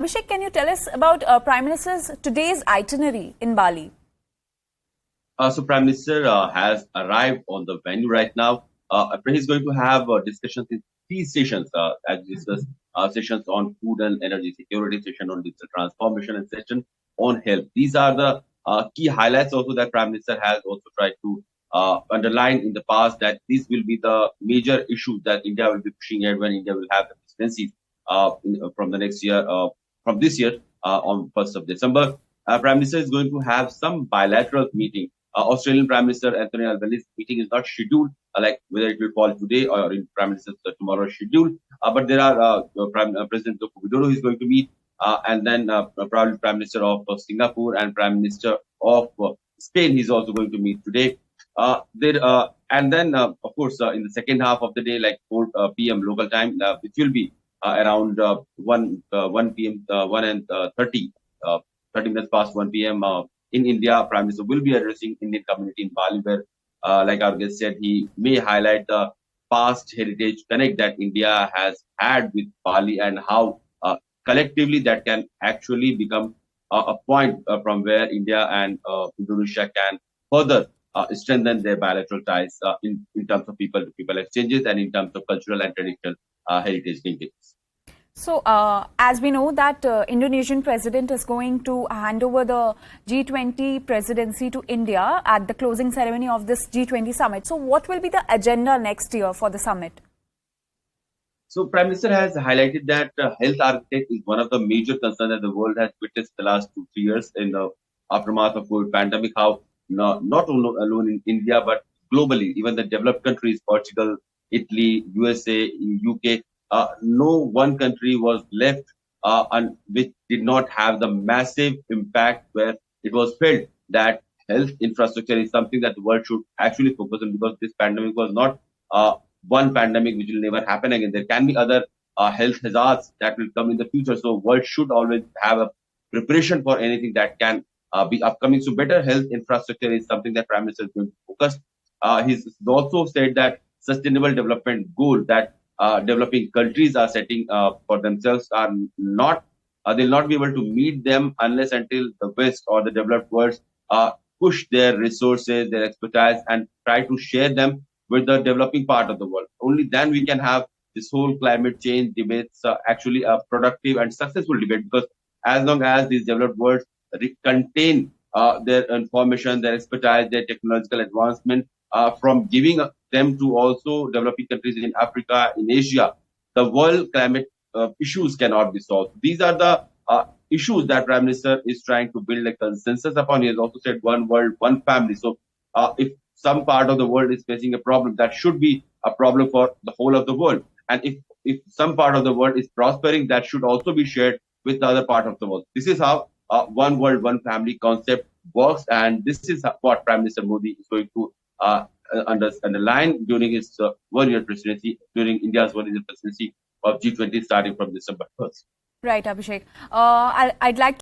Abhishek, can you tell us about Prime Minister's today's itinerary in Bali? So Prime Minister has arrived on the venue right now. He's going to have discussions in three sessions, as discussed, sessions on food and energy security, session on digital transformation, and session on health. These are the key highlights also that Prime Minister has also tried to underline in the past, that these will be the major issues that India will be pushing ahead when India will have the presidency from the next year, from this year on 1st of December. Prime Minister is going to have some bilateral meeting. Australian Prime Minister Anthony Albanese's meeting is not scheduled, like whether it will fall today or in Prime Minister's tomorrow's schedule. But there are President Joko Widodo is going to meet, and then probably Prime Minister of Singapore and Prime Minister of Spain is also going to meet today. And then, of course, in the second half of the day, like 4 p.m. local time, which will be around 1 p.m. 1 and 30 minutes past 1 p.m. In India, Prime Minister will be addressing Indian community in Bali, where, like our guest said, he may highlight the past heritage connect that India has had with Bali and how collectively that can actually become a point from where India and Indonesia can further strengthen their bilateral ties in terms of people-to-people exchanges and in terms of cultural and traditional heritage linkages. So, as we know that Indonesian president is going to hand over the G20 presidency to India at the closing ceremony of this G20 Summit. So, what will be the agenda next year for the summit? So, Prime Minister has highlighted that health architect is one of the major concerns that the world has witnessed the last 2-3 years in the aftermath of COVID pandemic. How not alone in India but globally, even the developed countries, Portugal, Italy, USA, UK. No one country was left and which did not have the massive impact where it was felt that health infrastructure is something that the world should actually focus on, because this pandemic was not one pandemic which will never happen again. There can be other health hazards that will come in the future. So world should always have a preparation for anything that can be upcoming. So better health infrastructure is something that Prime Minister is going to focus. He's also said that sustainable development goal that developing countries are setting for themselves are not, they'll not be able to meet them unless until the West or the developed world push their resources, their expertise, and try to share them with the developing part of the world. Only then we can have this whole climate change debates actually a productive and successful debate, because as long as these developed worlds contain their information, their expertise, their technological advancement, from giving them to also developing countries in Africa, in Asia, the world climate issues cannot be solved. These are the issues that Prime Minister is trying to build a consensus upon. He has also said one world, one family. So if some part of the world is facing a problem, that should be a problem for the whole of the world. And if some part of the world is prospering, that should also be shared with the other part of the world. This is how one world, one family concept works. And this is what Prime Minister Modi is going to underline during his 1-year presidency, during India's 1-year presidency of G20 starting from December 1st. Right, Abhishek. I'd like